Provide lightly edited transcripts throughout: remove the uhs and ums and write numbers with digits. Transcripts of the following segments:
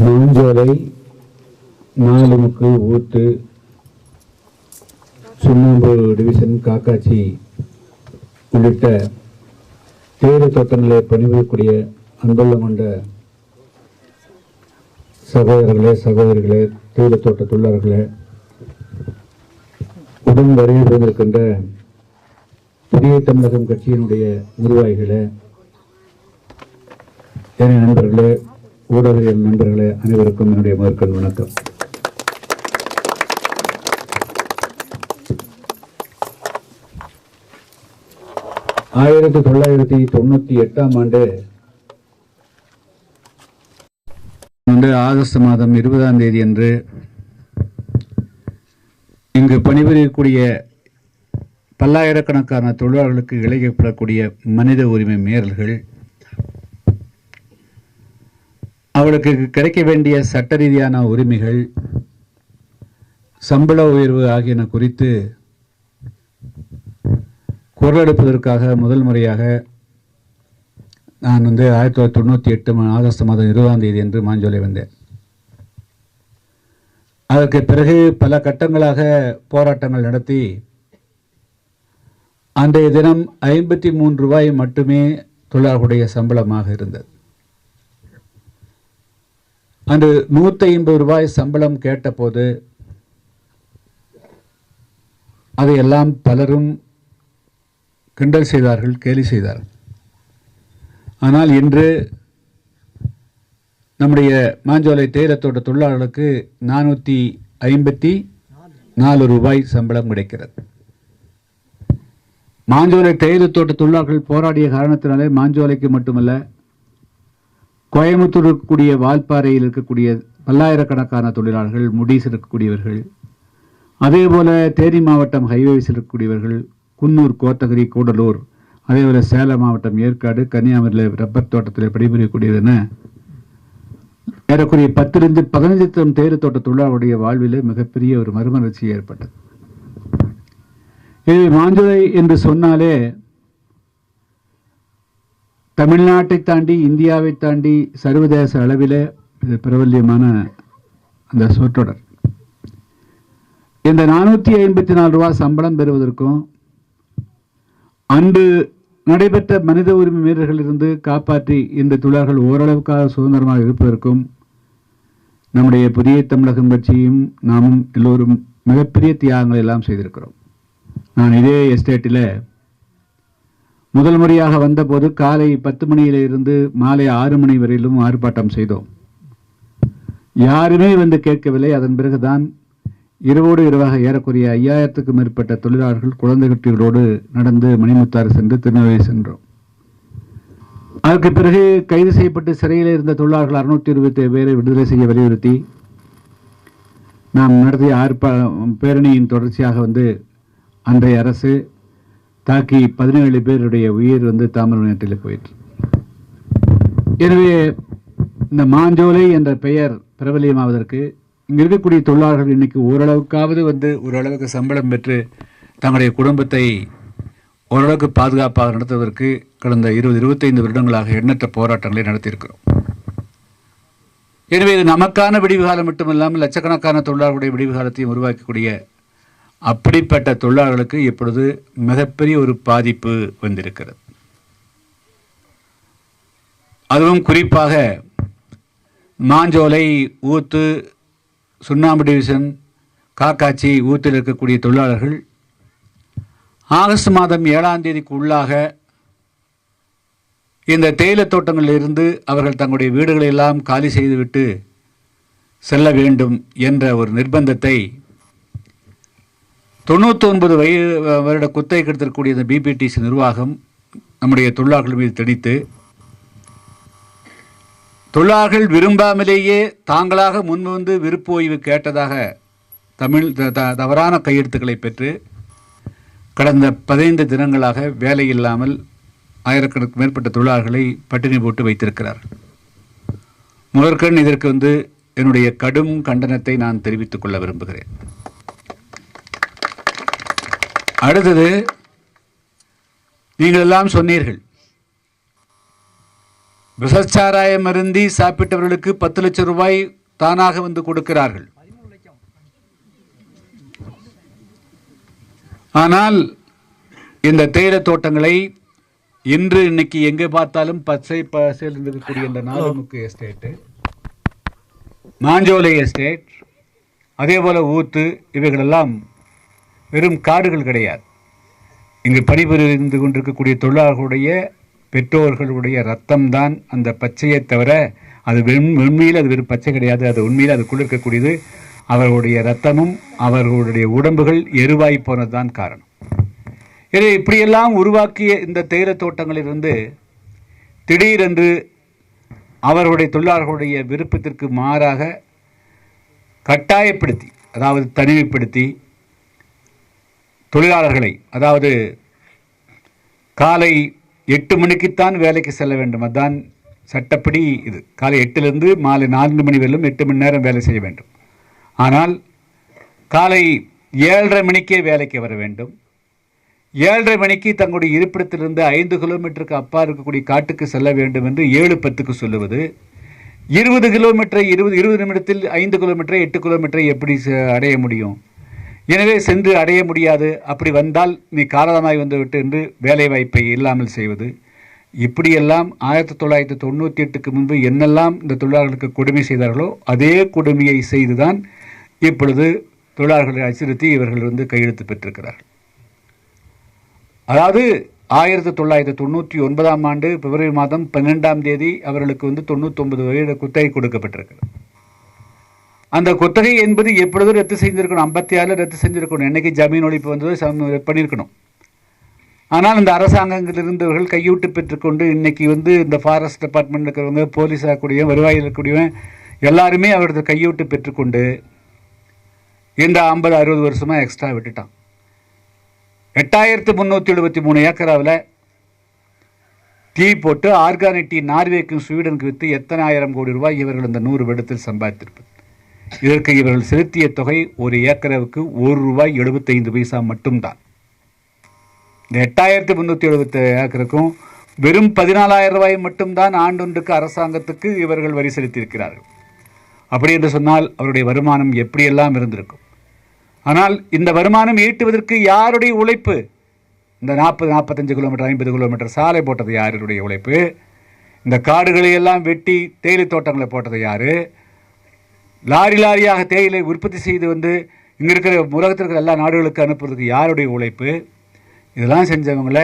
மாஞ்சோலை, நாலுமுக்கு, ஊத்து, சுண்ணாம்பு டிவிஷன், காக்காட்சி உள்ளிட்ட தேயிலை தோட்டங்களை பணிபுரியக்கூடிய அன்புள்ளம் கொண்ட சகோதரர்களே, சகோதரிகளே, தேயிலை தோட்ட தொழிலாளர்களே, உடன் வருகை புரிந்திருக்கின்ற புதிய தமிழகம் கட்சியினுடைய நிர்வாகிகளே, என் நண்பர்களே, ஊடகவியல் நண்பர்களே, அனைவருக்கும் என்னுடைய முதற்கண் வணக்கம். ஆயிரத்தி 1998 ஆண்டு ஆகஸ்ட் மாதம் 20ஆம் தேதி அன்று இங்கு பணிபுரியக்கூடிய பல்லாயிரக்கணக்கான தொழிலாளர்களுக்கு இழைக்கப்படக்கூடிய மனித உரிமை மீறல்கள், அவளுக்கு கிடைக்க வேண்டிய சட்ட ரீதியான உரிமைகள், சம்பள உயர்வு ஆகியன குறித்து குரல் எடுப்பதற்காக முதல் முறையாக நான் 1998 ஆகஸ்ட் மாதம் 20ஆம் தேதி அன்று மாஞ்சோலை வந்தேன். அதற்கு பிறகு பல கட்டங்களாக போராட்டங்கள் நடத்தி அன்றைய தினம் 53 ரூபாய் மட்டுமே தொழிலாளர்களுடைய சம்பளமாக இருந்தது. அன்று 150 ரூபாய் சம்பளம் கேட்டபோது அதையெல்லாம் பலரும் கிண்டல் செய்தார்கள், கேலி செய்தார்கள். ஆனால் இன்று நம்முடைய மாஞ்சோலை தேயிலத்தோட்ட தொழிலாளர்களுக்கு 454 ரூபாய் சம்பளம் கிடைக்கிறது. மாஞ்சோலை தேயிலத்தோட்ட தொழிலாளர்கள் போராடிய காரணத்தினாலே மாஞ்சோலைக்கு மட்டுமல்ல, கோயம்புத்தூர் இருக்கக்கூடிய வால்பாறையில் இருக்கக்கூடிய பல்லாயிரக்கணக்கான தொழிலாளர்கள், முடிஸ் இருக்கக்கூடியவர்கள், அதே போல தேனி மாவட்டம் ஹைவேஸில் இருக்கக்கூடியவர்கள், குன்னூர், கோத்தகிரி, கூடலூர், அதேபோல சேலம் மாவட்டம் ஏற்காடு, கன்னியாகுமரியில் ரப்பர் தோட்டத்தில் பணிபுரியக்கூடியதுன்னு ஏறக்குறைய 10 to 15 தேயிலை தோட்ட தொழிலாளர்களுடைய வாழ்வில் மிகப்பெரிய ஒரு மறுமலர்ச்சி ஏற்பட்டது. இது மாஞ்சோலை என்று சொன்னாலே தமிழ்நாட்டை தாண்டி, இந்தியாவை தாண்டி சர்வதேச அளவில் இது பிரபல்யமான அந்த சொற்றொடர். இந்த 454 ரூபாய் சம்பளம் பெறுவதற்கும் அன்று நடைபெற்ற மனித உரிமை மீறல்களிலிருந்து காப்பாற்றி இந்த தொழிலாளர்கள் ஓரளவுக்காக சுதந்திரமாக இருப்பதற்கும் நம்முடைய புதிய தமிழகம் கட்சியும் நாமும் எல்லோரும் மிகப்பெரிய தியாகங்கள் எல்லாம் செய்திருக்கிறோம். நான் இதே எஸ்டேட்டில் முதல் முறையாக வந்தபோது காலை 10 மணியிலிருந்து மாலை 6 மணி வரையிலும் ஆர்ப்பாட்டம் செய்தோம். யாருமே வந்து கேட்கவில்லை. அதன் பிறகுதான் இரவோடு இரவாக ஏறக்குறைய 5000க்கும் மேற்பட்ட தொழிலாளர்கள் குழந்தைகளோடு நடந்து மணிமுத்தாறு சென்று திருநெல்வேலி சென்றோம். அதற்கு பிறகு கைது செய்யப்பட்டு சிறையில் இருந்த தொழிலாளர்கள் 627 பேரை விடுதலை செய்ய வலியுறுத்தி நாம் நடத்திய பேரணியின் தொடர்ச்சியாக அன்றைய அரசு தாக்கி 17 பேருடைய உயிர் தாமிரபரணி போயிற்று. எனவே இந்த மாஞ்சோலை என்ற பெயர் பிரபலியமாவதற்கு இங்கே இருக்கக்கூடிய தொழிலாளர்கள் இன்னைக்கு ஓரளவுக்காவது ஓரளவுக்கு சம்பளம் பெற்று தங்களுடைய குடும்பத்தை ஓரளவுக்கு பாதுகாப்பாக நடத்துவதற்கு கடந்த 20-25 வருடங்களாக எண்ணற்ற போராட்டங்களை நடத்தியிருக்கிறோம். எனவே இது நமக்கான விடிவு காலம் மட்டுமில்லாமல் லட்சக்கணக்கான தொழிலாளர்களுடைய விடிவு காலத்தையும் உருவாக்கக்கூடிய அப்படிப்பட்ட தொழிலாளர்களுக்கு இப்பொழுது மிகப்பெரிய ஒரு பாதிப்பு வந்திருக்கிறது. அதுவும் குறிப்பாக மாஞ்சோலை, ஊத்து, சுண்ணாம்பு டிவிஷன், காக்காட்சி, ஊத்தில் இருக்கக்கூடிய தொழிலாளர்கள் ஆகஸ்ட் மாதம் 7ஆம் தேதிக்கு உள்ளாக இந்த தேயிலை தோட்டங்களில் இருந்து அவர்கள் தங்களுடைய வீடுகளை எல்லாம் காலி செய்துவிட்டு செல்ல வேண்டும் என்ற ஒரு நிர்பந்தத்தை 99 வருட குத்தகை எடுத்திருக்கக்கூடிய இந்த பிபிடிசி நிர்வாகம் நம்முடைய தொழிலாளர்கள் மீது திணித்து, தொழிலாளர்கள் விரும்பாமலேயே தாங்களாக முன்வந்து விருப்ப ஓய்வு கேட்டதாக தவறான கையெழுத்துக்களை பெற்று கடந்த 15 தினங்களாக வேலை இல்லாமல் ஆயிரக்கணக்கு மேற்பட்ட தொழிலாளர்களை பட்டினி போட்டு வைத்திருக்கிறார். முதற்கண் இதற்கு என்னுடைய கடும் கண்டனத்தை நான் தெரிவித்துக் கொள்ள விரும்புகிறேன். அடுத்தது, நீங்கள் எல்லாம் சொன்னீர்கள், விஷச்சாராயம் அருந்தி சாப்பிட்டவர்களுக்கு 10 லட்சம் ரூபாய் தானாக வந்து கொடுக்கிறார்கள். ஆனால் இந்த தேயிலை தோட்டங்களை இன்னைக்கு எங்கே பார்த்தாலும் பச்சை பசையில் இருக்கக்கூடிய இந்த நாலுமுக்கு எஸ்டேட்டு, மாஞ்சோலை எஸ்டேட், அதே போல ஊத்து, இவைகளெல்லாம் வெறும் காடுகள் கிடையாது. இங்கு பணிபுரிந்து கொண்டிருக்கக்கூடிய தொழிலாளர்களுடைய பெற்றோர்களுடைய ரத்தம்தான் அந்த பச்சையை தவிர அது உண்மையில் அது வெறும் பச்சை கிடையாது. அது உண்மையில் அது இருக்கக்கூடியது அவர்களுடைய ரத்தமும் அவர்களுடைய உடம்புகள் எருவாய் போனதுதான் காரணம். எனவே இப்படியெல்லாம் உருவாக்கிய இந்த தேயிலை தோட்டங்களிலிருந்து திடீரென்று அவர்களுடைய தொழிலாளர்களுடைய விருப்பத்திற்கு மாறாக கட்டாயப்படுத்தி, அதாவது தனிமைப்படுத்தி தொழிலாளர்களை, அதாவது காலை 8 மணிக்குத்தான் வேலைக்கு செல்ல வேண்டும், அதுதான் சட்டப்படி. இது காலை 8லிருந்து மாலை 4 மணி வரையிலும் 8 மணி நேரம் வேலை செய்ய வேண்டும். ஆனால் காலை 7:30 மணிக்கே வேலைக்கு வர வேண்டும். 7:30 மணிக்கு தங்களுடைய இருப்பிடத்திலிருந்து 5 கிலோமீட்டருக்கு அப்பா இருக்கக்கூடிய காட்டுக்கு செல்ல வேண்டும் என்று 7:10க்கு சொல்லுவது, 20 கிலோமீட்டரை 20 நிமிடத்தில் 5 கிலோமீட்டரை 8 கிலோமீட்டரை எப்படி அடைய முடியும்? எனவே சென்று அடைய முடியாது. அப்படி வந்தால் நீ காரணமாய் வந்துவிட்டு என்று வேலை வாய்ப்பை இல்லாமல் செய்வது, இப்படியெல்லாம் 1998க்கு முன்பு என்னெல்லாம் இந்த தொழிலாளர்களுக்கு கொடுமை செய்தார்களோ அதே கொடுமையை செய்துதான் இப்பொழுது தொழிலாளர்களை அச்சுறுத்தி இவர்கள் கையெழுத்து பெற்றிருக்கிறார்கள். அதாவது 1999ஆம் ஆண்டு பிப்ரவரி மாதம் 12ஆம் தேதி அவர்களுக்கு 99 வயது குத்தகை கொடுக்கப்பட்டிருக்கிறது. அந்த குத்தகை என்பது எப்பொழுதும் ரத்து செஞ்சிருக்கணும். 56 ரத்து செஞ்சிருக்கணும். என்னைக்கு ஜமீன் ஒழிப்பு வந்தது பண்ணியிருக்கணும். ஆனால் இந்த அரசாங்கங்கள் இருந்தவர்கள் கையூட்டு பெற்றுக்கொண்டு இன்னைக்கு இந்த ஃபாரஸ்ட் டிபார்ட்மெண்ட் இருக்கிறவங்க, போலீஸ் ஆகக்கூடியவன், வருவாயில் இருக்கக்கூடியவன் எல்லாருமே அவரது கையூட்டு பெற்றுக்கொண்டு இந்த 50-60 வருஷமாக எக்ஸ்ட்ரா விட்டுட்டான். 8373 ஏக்கராவில் டீ போட்டு ஆர்கானிக் டீ நார்வேக்கும் ஸ்வீடனுக்கு விற்று எத்தனை ஆயிரம் கோடி ரூபாய் இவர்கள் இந்த 100 வருடத்தில் சம்பாதித்திருப்பது. இதற்கு இவர்கள் செலுத்திய தொகை ஒரு ஏக்கராவுக்கு ₹1.75 மட்டும்தான். இந்த 8370 ஏக்கருக்கும் வெறும் 14,000 ரூபாய் மட்டும்தான் ஆண்டொன்றுக்கு அரசாங்கத்துக்கு இவர்கள் வரி செலுத்தியிருக்கிறார்கள். அப்படி என்று சொன்னால் அவருடைய வருமானம் எப்படியெல்லாம் இருந்திருக்கும். ஆனால் இந்த வருமானம் ஈட்டுவதற்கு யாருடைய உழைப்பு? இந்த 40-45 கிலோமீட்டர் 50 கிலோமீட்டர் சாலை போட்டது யாருடைய உழைப்பு? இந்த காடுகளை எல்லாம் வெட்டி தேயிலை தோட்டங்களை போட்டது யாரு? லாரி லாரியாக தேயிலை உற்பத்தி செய்து இங்கே இருக்கிற உலகத்தில் இருக்கிற எல்லா நாடுகளுக்கு அனுப்புறதுக்கு யாருடைய உழைப்பு? இதெல்லாம் செஞ்சவங்கள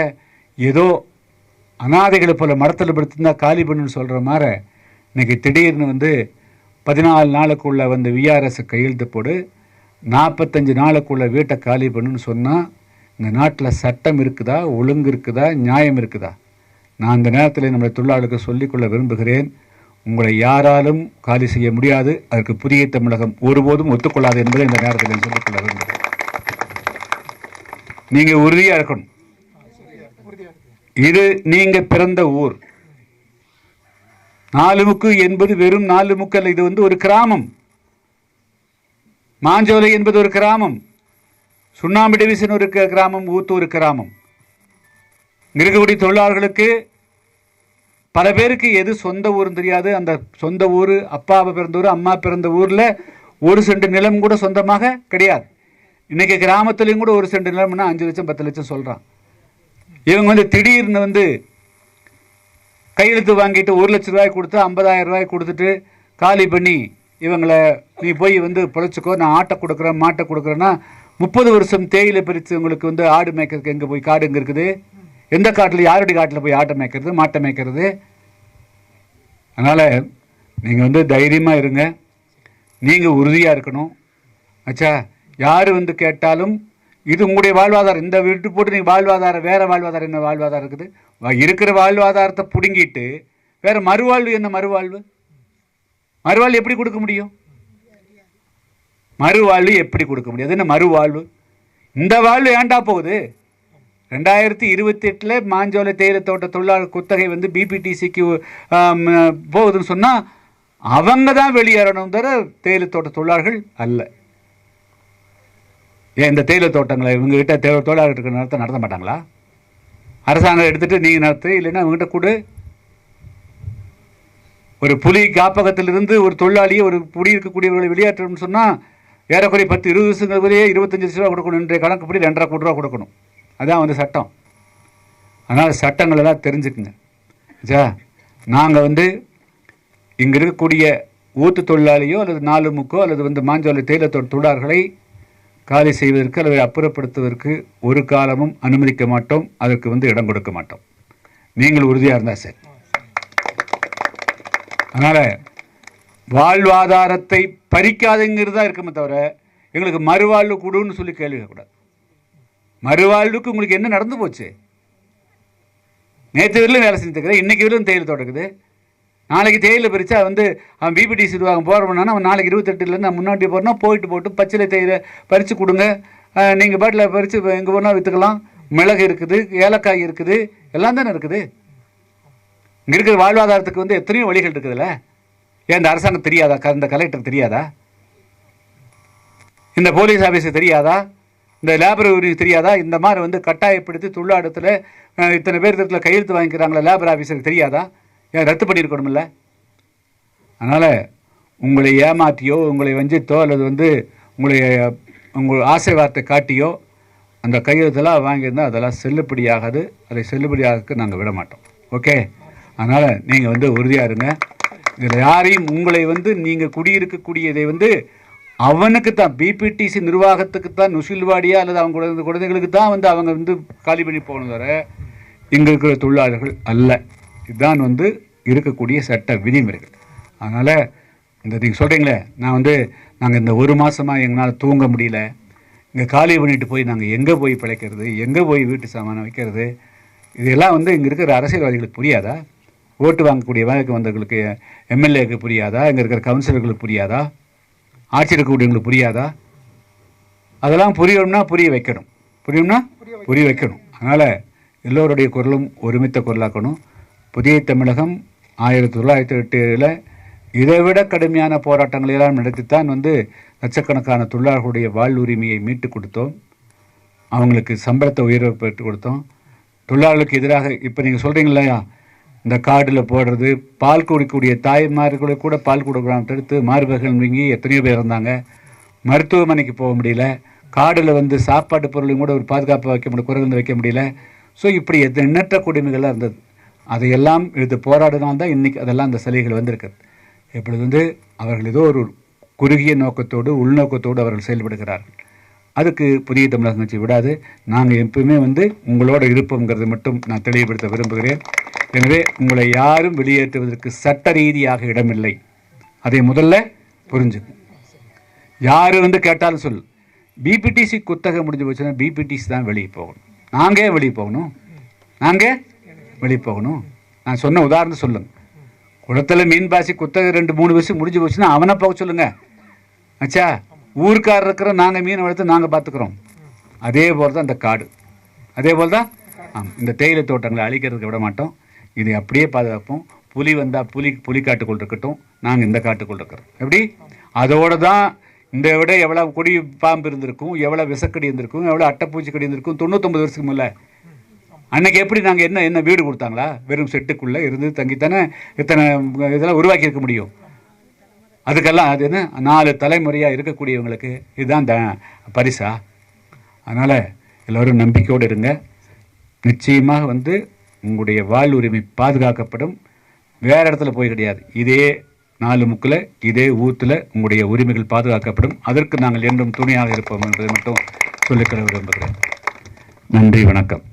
ஏதோ அனாதைகளை போல மரத்தில் படுத்திருந்தா காலி பண்ணுன்னு சொல்கிற மாதிரி இன்னைக்கு திடீர்னு 14 நாளுக்குள்ள விஆர்எஸ் கையெழுத்து போடு, 45 நாளுக்குள்ள வீட்டை காலி பண்ணுன்னு சொன்னால் இந்த நாட்டில் சட்டம் இருக்குதா, ஒழுங்கு இருக்குதா, நியாயம் இருக்குதா? நான் இந்த நேரத்தில் நம்முடைய தொழிலாளர்களுக்கு சொல்லிக்கொள்ள விரும்புகிறேன், உங்களை யாராலும் காலி செய்ய முடியாது. அதற்கு புதிய தமிழகம் ஒருபோதும் ஒத்துக்கொள்ளாது என்பதை இந்த நேரத்தில் சொல்லிக்கொள்ள விரும்புகிறேன். நீங்கள் உறுதியாக இருக்கணும். இது நீங்கள் பிறந்த ஊர். நாலுமுக்கு என்பது வெறும் நாலுமுக்கு அல்ல, இது ஒரு கிராமம். மாஞ்சோலை என்பது ஒரு கிராமம், சுண்ணாம்பு டிவிஷன் ஒரு கிராமம், ஊத்து ஒரு கிராமம். இருக்கக்கூடிய தொழிலாளர்களுக்கு பல பேருக்கு எது சொந்த ஊர்னு தெரியாது. அந்த சொந்த ஊர், அப்பாவை பிறந்த ஊர், அம்மா பிறந்த ஊரில் 1 சென்ட் நிலம் கூட சொந்தமாக கிடையாது. இன்னைக்கு கிராமத்துலேயும் கூட 1 சென்ட் நிலம்னா 5 லட்சம் 10 லட்சம் சொல்கிறான். இவங்க திடீர்னு கையெழுத்து வாங்கிட்டு 1 லட்ச ரூபாய் கொடுத்து 50,000 ரூபாய் கொடுத்துட்டு காலி பண்ணி இவங்களை நீ போய் பிழைச்சிக்கோ, நான் ஆட்டை கொடுக்குறேன் மாட்டை கொடுக்குறேன்னா 30 வருஷம் தேயிலை பறித்து உங்களுக்கு ஆடு மேய்க்கிறதுக்கு எங்கே போய் காடு எங்கே இருக்குது? எந்த காட்டில், யாருடைய காட்டில் போய் ஆட்டை மேய்க்கிறது, மாட்டை மேய்க்கிறது? அதனால் நீங்கள் தைரியமாக இருங்க, நீங்கள் உறுதியாக இருக்கணும். ஆச்சா, யார் கேட்டாலும் இது உங்களுடைய வாழ்வாதாரம். இந்த வீட்டு போட்டு நீங்கள் வாழ்வாதாரம், வேறு வாழ்வாதாரம் என்ன வாழ்வாதாரம் இருக்குது? இருக்கிற வாழ்வாதாரத்தை பிடுங்கிட்டு வேறு மறுவாழ்வு என்ன? மறுவாழ்வு எப்படி கொடுக்க முடியும்? மறுவாழ்வு எப்படி கொடுக்க முடியாது? என்ன மறுவாழ்வு? இந்த வாழ்வு ஏண்டா போகுது? 2028 மாஞ்சோலை தேயிலை தோட்ட தொழிலாளர் குத்தகை பிபிடிசிக்கு போகுதுன்னு சொன்னால் அவங்க தான் வெளியேறணும் தவிர தேயிலை தோட்ட தொழிலாளர்கள் அல்ல. ஏன் இந்த தேயிலை தோட்டங்களை இவங்ககிட்ட தொழிலாளர்கள் நடத்த மாட்டாங்களா? அரசாங்கம் எடுத்துகிட்டு நீங்கள் நடத்து, இல்லைன்னா அவங்ககிட்ட கொடு. ஒரு புலி காப்பகத்திலிருந்து ஒரு தொழிலாளியை ஒரு குடியிருக்கக்கூடியவர்களை வெளியேற்றணும்னு சொன்னால் ஏறக்குறைய 10-20 வருஷங்களே 25 லட்ச ரூபா கொடுக்கணும். இன்றைய கணக்குப்படி 2.5 கோடி ரூபா கொடுக்கணும். அதான் வந்து சட்டம். அதனால் சட்டங்கள் எல்லாம் தெரிஞ்சுக்குங்க. சா நாங்கள் வந்து இங்கே இருக்கக்கூடிய ஊத்து தொழிலாளியோ அல்லது நாலுமுக்கோ அல்லது வந்து மாஞ்சோலை தேயிலை தொழிலாளர்களை காலி செய்வதற்கு அல்லது அப்புறப்படுத்துவதற்கு ஒரு காலமும் அனுமதிக்க மாட்டோம். அதற்கு வந்து இடம் கொடுக்க மாட்டோம். நீங்கள் உறுதியாக இருந்தால் சரி. அதனால் வாழ்வாதாரத்தை பறிக்காதுங்கிறது தான் இருக்குமே தவிர எங்களுக்கு மறுவாழ்வு கொடுன்னு சொல்லி கேள்வி கேட்கக்கூடாது. மறுவாழ்வுக்கு உங்களுக்கு என்ன நடந்து போச்சு? நேற்று வரையிலும் வேலை செஞ்சுருக்குது, இன்றைக்கி வரையிலும் தேயிலை தோட்டக்குது. நாளைக்கு தேயிலை பறிச்சா வந்து அவன் பிபிடிசி நிர்வாகம் போகிறோம்னா அவன் நாளைக்கு 28 நான் முன்னாடி போகிறோன்னா போட்டு பச்சிலை தேயிலை பறித்து கொடுங்க, நீங்கள் பாட்டில் பறித்து எங்கே போனால் விற்றுக்கலாம். மிளகு இருக்குது, ஏலக்காய் இருக்குது, எல்லாம் தானே இருக்குது. இங்கே இருக்கிற வாழ்வாதாரத்துக்கு வந்து எத்தனையோ வழிகள் இருக்குதுல்ல. ஏன் இந்த அரசாங்கம் தெரியாதா? இந்த கலெக்டர் தெரியாதா? இந்த போலீஸ் ஆஃபீஸர் தெரியாதா? இந்த லேபர் யூனியன் தெரியாதா? இந்த மாதிரி வந்து கட்டாயப்படுத்தி தொழிலாளத்தில் இத்தனை பேர் இடத்துல கையெழுத்து வாங்கிக்கிறாங்களா லேபர் ஆஃபீஸருக்கு தெரியாதா? ஏன் ரத்து பண்ணியிருக்கணுமில்ல? அதனால் உங்களை ஏமாற்றியோ உங்களை வஞ்சித்தோ அல்லது வந்து உங்கள் ஆசை வார்த்தை காட்டியோ அந்த கையெழுத்தெல்லாம் வாங்கியிருந்தால் அதெல்லாம் செல்லுபடியாகாது. அதை செல்லுபடியாக நாங்கள் விட மாட்டோம். ஓகே? அதனால் நீங்கள் வந்து உறுதியாக இருங்க. இதில் யாரையும் உங்களை வந்து நீங்கள் குடியிருக்கக்கூடியதை வந்து அவனுக்கு தான் பிபிடிசி நிர்வாகத்துக்கு தான் நுசில்வாடியா அல்லது அவங்க குழந்தைகளுக்கு தான் வந்து அவங்க வந்து காலி பண்ணி போகணும் தவிர இங்கே இருக்கிற தொழிலாளர்கள் அல்ல. இதுதான் வந்து இருக்கக்கூடிய சட்ட விதிமுறைகள். அதனால் இந்த நீங்கள் சொல்கிறீங்களே, நான் வந்து நாங்கள் இந்த ஒரு மாதமாக எங்களால் தூங்க முடியல, இங்கே காலி பண்ணிட்டு போய் நாங்கள் எங்கே போய் பிழைக்கிறது, எங்கே போய் வீட்டு சாமானை வைக்கிறது, இதெல்லாம் வந்து இங்கே இருக்கிற அரசியல்வாதிகளுக்கு புரியாதா? ஓட்டு வாங்கக்கூடிய வேலைக்கு வந்தவர்களுக்கு எம்எல்ஏக்கு புரியாதா? இங்கே இருக்கிற கவுன்சிலர்களுக்கு புரியாதா? ஆட்சி இருக்கக்கூடியவங்களுக்கு புரியாதா? அதெல்லாம் புரியணும்னா புரிய வைக்கணும். புரிய வைக்கணும். அதனால் எல்லோருடைய குரலும் ஒருமித்த குரலாக்கணும். புதிய தமிழகம் 1908 இதைவிட கடுமையான போராட்டங்களெல்லாம் நடத்தித்தான் வந்து லட்சக்கணக்கான தொழிலாளர்களுடைய வாழ்வுரிமையை மீட்டு கொடுத்தோம். அவங்களுக்கு சம்பளத்தை உயர்வு பெற்று கொடுத்தோம். தொழிலாளர்களுக்கு எதிராக இப்போ நீங்கள் சொல்கிறீங்க இல்லையா, இந்த கார்டில் போடுறது, பால் குடிக்கக்கூடிய தாய்மார்களை கூட பால் கொடுக்குறாங்க தடுத்து மார்பகங்கள் வீங்கி எத்தனையோ பேர் இருந்தாங்க. மருத்துவமனைக்கு போக முடியல. கார்டில் வந்து சாப்பாட்டு பொருளையும் கூட ஒரு பாதுகாப்பு வைக்க முடியல, குறைந்து வைக்க முடியல. ஸோ இப்படி எண்ணற்ற கொடுமைகள்லாம் இருந்தது. அதையெல்லாம் எடுத்து போராடினால்தான் இன்றைக்கி அதெல்லாம் அந்த சலுகைகள் வந்திருக்குது. இப்பொழுது வந்து அவர்கள் ஏதோ ஒரு குறுகிய நோக்கத்தோடு உள்நோக்கத்தோடு அவர்கள் செயல்படுகிறார்கள். அதுக்கு புதிய தமிழகம் கட்சி விடாது. நாங்கள் எப்பவுமே வந்து உங்களோட இருப்போங்கிறது மட்டும் நான் தெளிவுபடுத்த விரும்புகிறேன். எனவே உங்களை யாரும் வெளியேற்றுவதற்கு சட்ட ரீதியாக இடமில்லை. அதை முதல்ல புரிஞ்சுக்கும். யார் வந்து கேட்டாலும் சொல், பிபிடிசி குத்தகை முடிஞ்சு போச்சுன்னா பிபிடிசி தான் வெளியே போகணும். நாங்கள் வெளியே போகணும். நான் சொன்ன உதாரணம் சொல்லுங்க. குளத்தில் மீன்பாசி குத்தகை 2-3 வருஷம் முடிஞ்சு போச்சுன்னா அவனை போக சொல்லுங்க. ஆச்சா, ஊருக்காரர் இருக்கிற நாங்கள் மீன் வளர்த்து நாங்கள் பார்த்துக்குறோம். அதே போல் தான் இந்த காடு, அதே போல் தான் இந்த தேயிலை தோட்டங்களை அழிக்கிறதுக்கு விட மாட்டோம். இதை அப்படியே பாதுகாப்போம். புலி வந்தால் புலிக்காட்டுக்குள் இருக்கட்டும், நாங்கள் இந்த காட்டுக்குள் இருக்கிறோம். எப்படி? அதோடு தான் இந்த விட எவ்வளோ கொடி பாம்பு இருந்திருக்கும், எவ்வளோ விசக்கடி இருந்திருக்கும், எவ்வளோ அட்டைப்பூச்சிக்கடி இருந்திருக்கும் 99 வருஷத்துக்கு முன்னே. அன்றைக்கி எப்படி நாங்கள் என்ன வீடு கொடுத்தாங்களா? வெறும் செட்டுக்குள்ளே இருந்து தங்கித்தானே இத்தனை இதெல்லாம் உருவாக்கி இருக்க முடியும். அதுக்கெல்லாம் அது என்ன 4 தலைமுறையாக இருக்கக்கூடியவங்களுக்கு இதுதான் பரிசா? அதனால் எல்லோரும் நம்பிக்கையோடு இருங்க. நிச்சயமாக வந்து உங்களுடைய வாழ்வுரிமை பாதுகாக்கப்படும். வேறு இடத்துல போய் கிடையாது. இதே 4 முக்கில் இதே ஊத்தில் உங்களுடைய உரிமைகள் பாதுகாக்கப்படும். அதற்கு நாங்கள் என்றும் துணையாக இருப்போம் என்பதை மட்டும் சொல்லிக்கொள்ள விரும்புகிறேன். நன்றி, வணக்கம்.